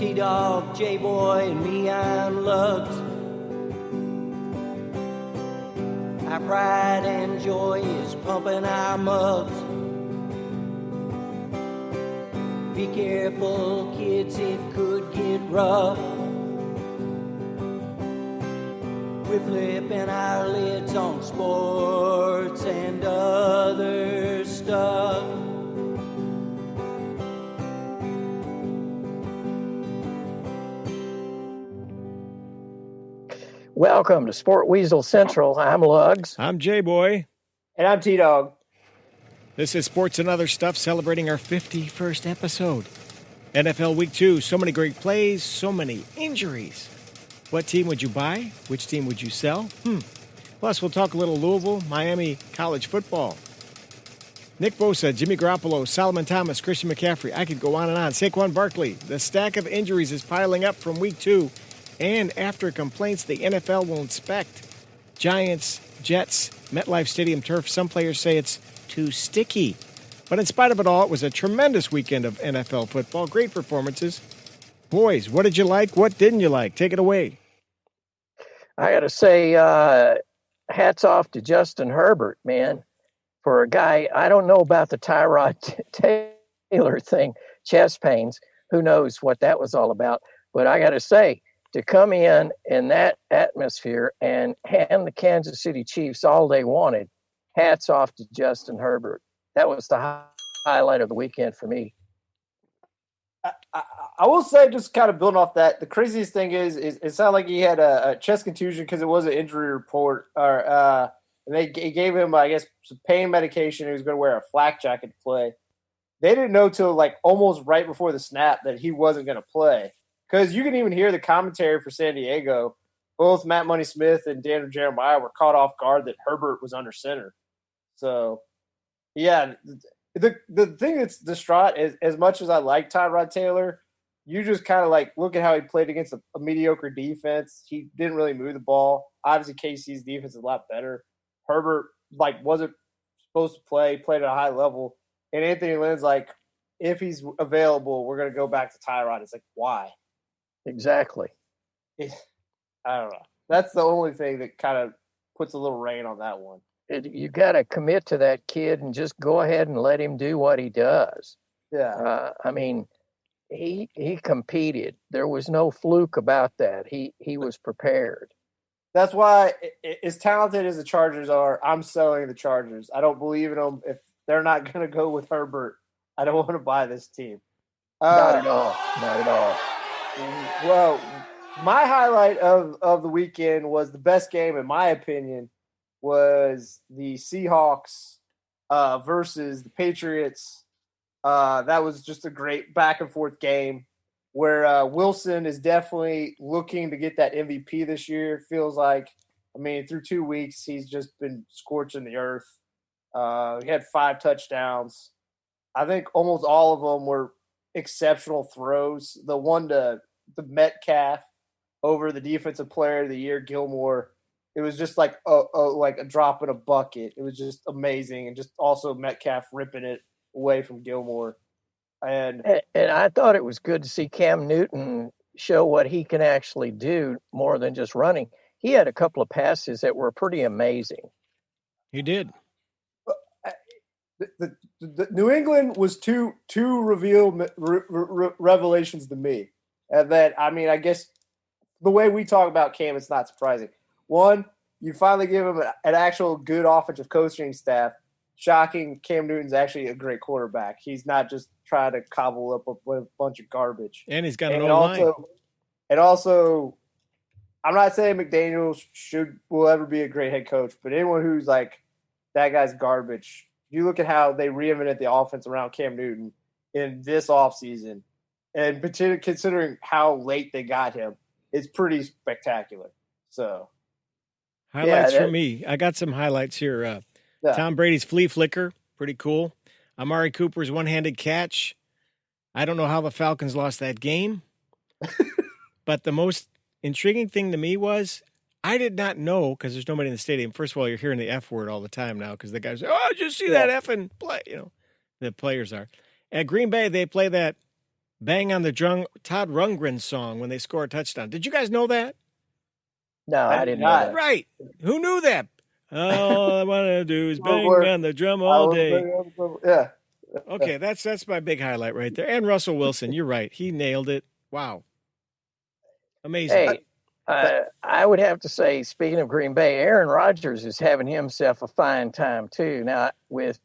T-Dog, J-Boy, and me, I'm Lugs. Our pride and joy is pumping our mugs. Be careful, kids, it could get rough. We're flipping our lids on sports and other stuff. Welcome to Sport Weasel Central. I'm Lugs. I'm J-Boy. And I'm T-Dog. This is Sports and Other Stuff, celebrating our 51st episode. NFL Week 2, so many great plays, so many injuries. What team would you buy? Which team would you sell? Plus, we'll talk a little Louisville, Miami, college football. Nick Bosa, Jimmy Garoppolo, Solomon Thomas, Christian McCaffrey. I could go on and on. Saquon Barkley. The stack of injuries is piling up from Week 2. And after complaints the NFL will inspect. Giants, Jets, MetLife Stadium turf. Some players say it's too sticky. But in spite of it all, it was a tremendous weekend of NFL football. Great performances. Boys, what did you like? What didn't you like? Take it away. I got to say, hats off to Justin Herbert, man. For a guy, I don't know about the Tyrod Taylor thing, chest pains. Who knows what that was all about. But I got to say, to come in that atmosphere and hand the Kansas City Chiefs all they wanted, hats off to Justin Herbert. That was the highlight of the weekend for me. I will say, just kind of building off that, the craziest thing is it sounded like he had a chest contusion because it was an injury report. And they gave him, I guess, some pain medication. He was going to wear a flak jacket to play. They didn't know till like almost right before the snap that he wasn't going to play. Because you can even hear the commentary for San Diego. Both Matt Money Smith and Daniel Jeremiah were caught off guard that Herbert was under center. So, yeah, the thing that's distraught is, as much as I like Tyrod Taylor, you just kind of like look at how he played against a mediocre defense. He didn't really move the ball. Obviously, KC's defense is a lot better. Herbert wasn't supposed to play, played at a high level. And Anthony Lynn's like, if he's available, we're going to go back to Tyrod. It's like, why? Exactly. I don't know. That's the only thing that kind of puts a little rain on that one. You got to commit to that kid and just go ahead and let him do what he does. Yeah. I mean, he competed. There was no fluke about that. He was prepared. That's why, as talented as the Chargers are, I'm selling the Chargers. I don't believe in them. If they're not going to go with Herbert, I don't want to buy this team. Not at all. Not at all. Well, my highlight of the weekend was the best game, in my opinion, was the Seahawks versus the Patriots. That was just a great back-and-forth game where Wilson is definitely looking to get that MVP this year. Feels like, I mean, through 2 weeks, he's just been scorching the earth. He had 5 touchdowns. I think almost all of them were exceptional throws. The one to the Metcalf over the defensive player of the year, Gilmore, it was just like a drop in a bucket. It was just amazing, and just also Metcalf ripping it away from Gilmore. And I thought it was good to see Cam Newton show what he can actually do more than just running. He had a couple of passes that were pretty amazing. He did. The New England was two revelations to me. And that, I mean, I guess the way we talk about Cam, it's not surprising. One, you finally give him an actual good offensive coaching staff. Shocking, Cam Newton's actually a great quarterback. He's not just trying to cobble up a bunch of garbage. And he's got an O-line. And also, I'm not saying McDaniels will ever be a great head coach, but anyone who's like, that guy's garbage. You look at how they reinvented the offense around Cam Newton in this offseason, and considering how late they got him, it's pretty spectacular. So, highlights for me. I got some highlights here. Tom Brady's flea flicker, pretty cool. Amari Cooper's one-handed catch. I don't know how the Falcons lost that game, but the most intriguing thing to me was I did not know, because there's nobody in the stadium. First of all, you're hearing the F word all the time now because the guys say, oh, did you see that effing play? You know, the players are. At Green Bay, they play that bang on the drum Todd Rundgren song when they score a touchdown. Did you guys know that? No, I I did didn't know not. that. Right. Who knew that? All I want to do is bang Word. on the drum all day. Yeah. Okay, that's my big highlight right there. And Russell Wilson, you're right. He nailed it. Wow. Amazing. Hey, I would have to say, speaking of Green Bay, Aaron Rodgers is having himself a fine time too. Now, was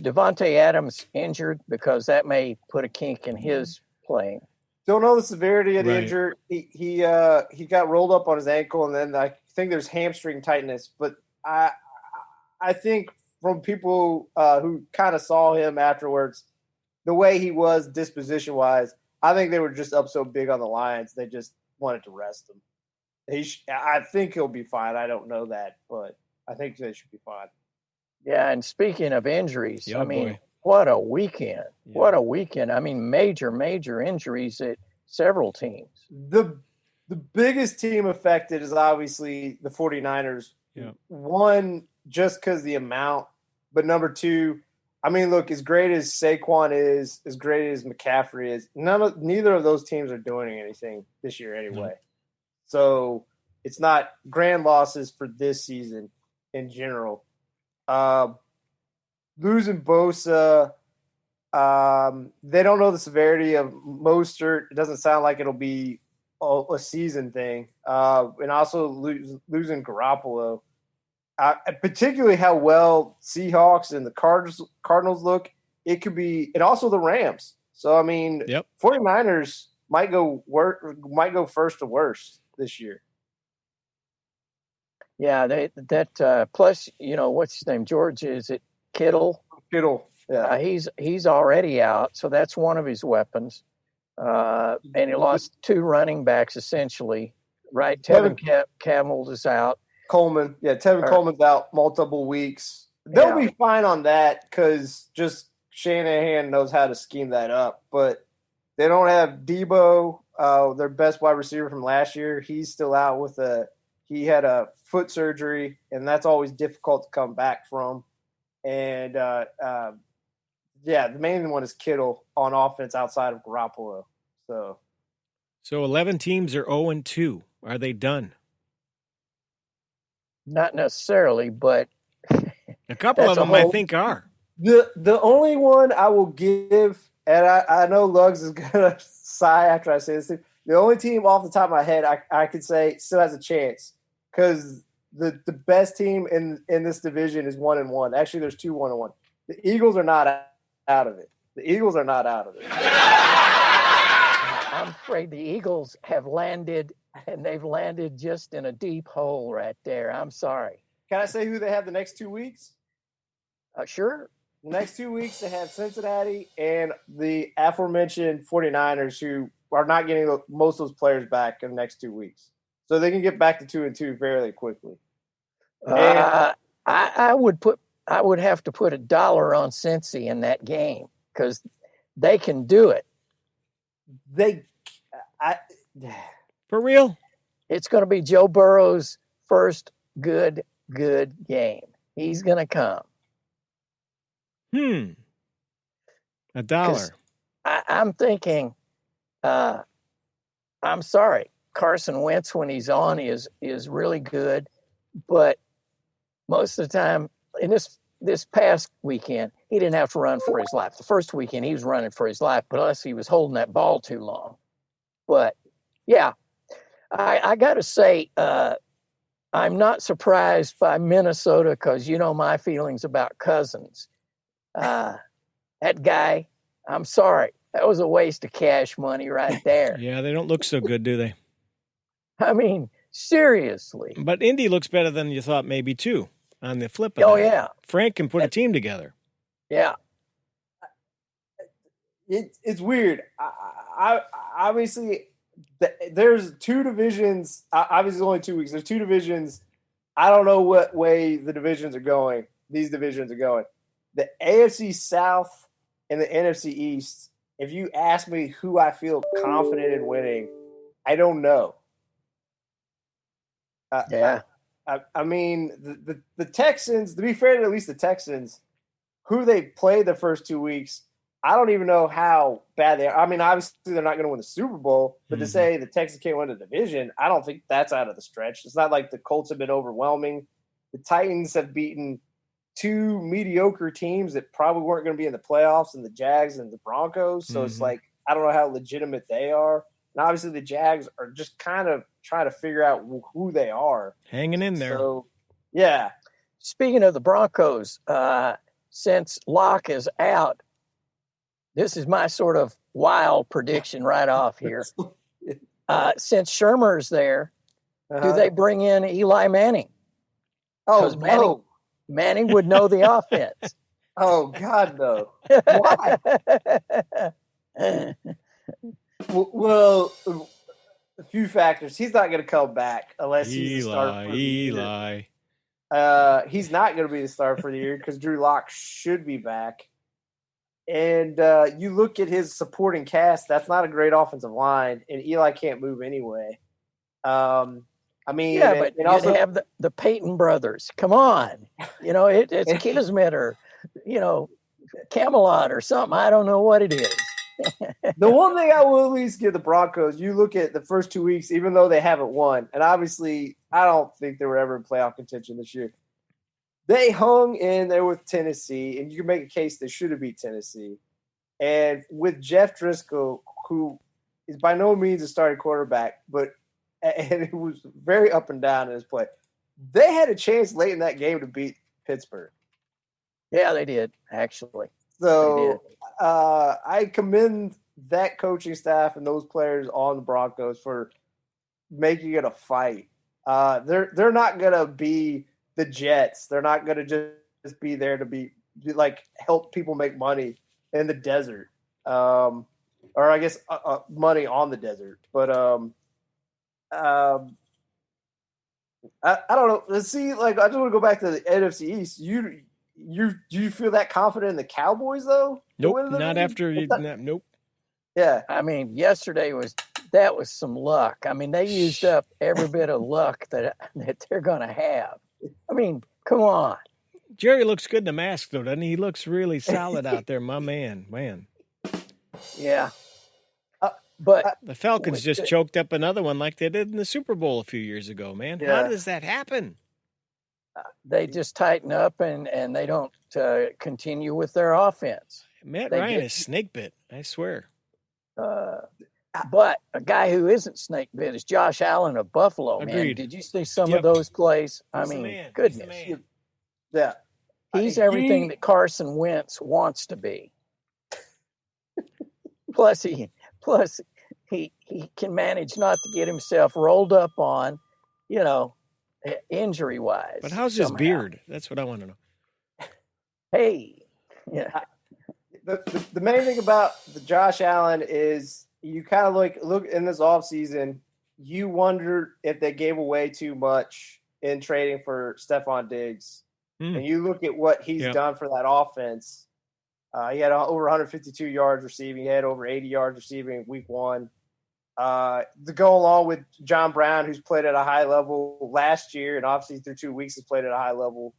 Devontae Adams injured? Because that may put a kink in his playing. Don't know the severity of the Right. injury. He got rolled up on his ankle, and then I think there's hamstring tightness. But I think from people who kind of saw him afterwards, the way he was disposition wise, I think they were just up so big on the Lions they just wanted to rest him. I think he'll be fine. I don't know that, but I think they should be fine. Yeah, and speaking of injuries, Yeah, I mean, boy. what a weekend. Yeah. What a weekend. I mean, major injuries at several teams. The biggest team affected is obviously the 49ers. Yeah. One, just because the amount, but number two, I mean, look, as great as Saquon is, as great as McCaffrey is, neither of those teams are doing anything this year anyway. So it's not grand losses for this season in general. Losing Bosa, they don't know the severity of Mostert. It doesn't sound like it'll be a season thing. And also losing Garoppolo. Particularly how well Seahawks and the Cardinals look, it could be, and also the Rams. So, I mean, 49ers might go first to worst this year. Yeah, plus, what's his name? George, is it Kittle? Kittle, yeah. He's already out, so that's one of his weapons. And he lost two running backs essentially, right? Tevin Campbell is out. Coleman, Tevin Coleman's out multiple weeks. They'll be fine on that because just Shanahan knows how to scheme that up. But they don't have Debo, their best wide receiver from last year. He's still out he had a foot surgery, and that's always difficult to come back from. And the main one is Kittle on offense outside of Garoppolo. So 11 teams are 0-2. Are they done? Not necessarily, but a couple of them I think are. The only one I will give, and I know Lugs is gonna sigh after I say this. The only team off the top of my head I could say still has a chance because the best team in this division is 1-1. Actually, there's 2 1-1. The Eagles are not out of it. I'm afraid the Eagles have landed, and they've landed just in a deep hole right there. I'm sorry. Can I say who they have the next 2 weeks? Sure. The next 2 weeks, they have Cincinnati and the aforementioned 49ers, who are not getting most of those players back in the next 2 weeks. So they can get back to 2-2 fairly quickly. I would have to put $1 on Cincy in that game because they can do it. For real? It's going to be Joe Burrow's first good game. He's going to come. $1. I'm thinking, I'm sorry, Carson Wentz when he's on is really good, but most of the time in this past weekend, he didn't have to run for his life. The first weekend he was running for his life, but unless he was holding that ball too long. But yeah, I got to say, I'm not surprised by Minnesota because you know my feelings about Cousins. That guy, I'm sorry, that was a waste of cash money right there. Yeah, they don't look so good, do they? I mean, seriously. But Indy looks better than you thought maybe too, on the flip of Oh, that. yeah. Frank can put a team together. Yeah. It's weird. I obviously, there's 2 divisions. Obviously, only 2 weeks. There's 2 divisions. I don't know what way the divisions are going. These divisions are going. The AFC South and the NFC East, if you ask me who I feel confident in winning, I don't know. Yeah. I mean, the Texans, to be fair to at least the Texans, who they played the first 2 weeks, I don't even know how bad they are. I mean, obviously they're not going to win the Super Bowl, but to Mhm. say the Texans can't win the division, I don't think that's out of the stretch. It's not like the Colts have been overwhelming. The Titans have beaten two mediocre teams that probably weren't going to be in the playoffs, and the Jags and the Broncos. So it's Mhm. like, I don't know how legitimate they are. And obviously the Jags are just kind of trying to figure out who they are. Hanging in there. So, yeah. Speaking of the Broncos, since Locke is out, this is my sort of wild prediction right off here. Since Shermer's there, do they bring in Eli Manning? Oh, 'Cause Manning- no. Manning would know the offense. Oh, God, no. Why? Well, a few factors. He's not going to come back unless he's the starter for the year. Eli. He's not going to be the starter for the year because Drew Lock should be back. And you look at his supporting cast, that's not a great offensive line, and Eli can't move anyway. I mean, yeah, but and you also have the Peyton brothers. Come on. You know, it's Kismet or, Camelot or something. I don't know what it is. the one thing I will at least give the Broncos, you look at the first 2 weeks, even though they haven't won, and obviously I don't think they were ever in playoff contention this year. They hung in there with Tennessee, and you can make a case they should have beat Tennessee. And with Jeff Driscoll, who is by no means a starting quarterback, and it was very up and down in his play, they had a chance late in that game to beat Pittsburgh. Yeah, they did, actually. So I commend that coaching staff and those players on the Broncos for making it a fight. They're not gonna be the Jets. They're not gonna just be there to be like help people make money in the desert, or I guess money on the desert. But I don't know. Let's see. Like I just want to go back to the NFC East. Do you feel that confident in the Cowboys though? Nope, not after. Nope. Yeah. I mean, yesterday was some luck. I mean, they used up every bit of luck that they're going to have. I mean, come on. Jerry looks good in the mask, though, doesn't he? He looks really solid out there, my man. Yeah. But the Falcons just choked up another one like they did in the Super Bowl a few years ago, man. Yeah. How does that happen? They just tighten up and they don't continue with their offense. Matt They Ryan get- is snake bit, I swear. But a guy who isn't snake bit is Josh Allen of Buffalo, man. Agreed. Did you see some Yep. of those plays? I He's the mean, man. He's the goodness. man. Yeah. He's everything that Carson Wentz wants to be. plus he can manage not to get himself rolled up on, injury wise. But how's his beard? That's what I want to know. Hey, yeah. The main thing about the Josh Allen is you kind of look in this offseason, you wonder if they gave away too much in trading for Stephon Diggs. And you look at what he's done for that offense. He had over 152 yards receiving. He had over 80 yards receiving week one. To go along with John Brown, who's played at a high level last year, and obviously through 2 weeks has played at a high level.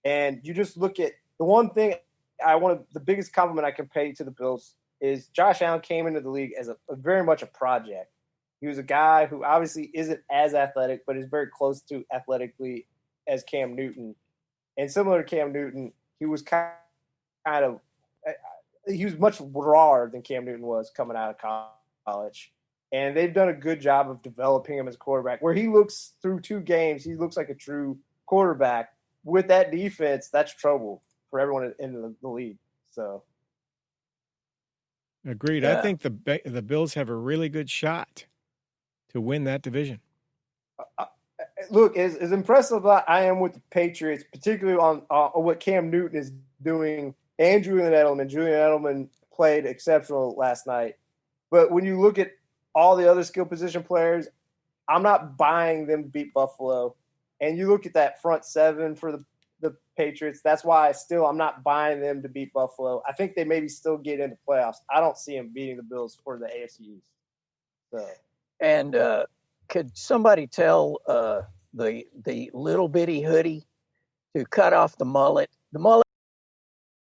And you just look at the one thing the biggest compliment I can pay to the Bills is Josh Allen came into the league as a very much a project. He was a guy who obviously isn't as athletic, but is very close to athletically as Cam Newton. And similar to Cam Newton, he was he was much rawer than Cam Newton was coming out of college. And they've done a good job of developing him as a quarterback, where he looks through 2 games, he looks like a true quarterback. With that defense, that's trouble for everyone in the league. So, Agreed. Yeah. I think the Bills have a really good shot to win that division. look, as impressive as I am with the Patriots, particularly on what Cam Newton is doing, and Julian Edelman played exceptional last night. But when you look at all the other skill position players, I'm not buying them to beat Buffalo. And you look at that front seven for the Patriots, that's why I'm not buying them to beat Buffalo. I think they maybe still get into playoffs. I don't see them beating the Bills for the AFC East. So. And could somebody tell the little bitty hoodie to cut off the mullet? The mullet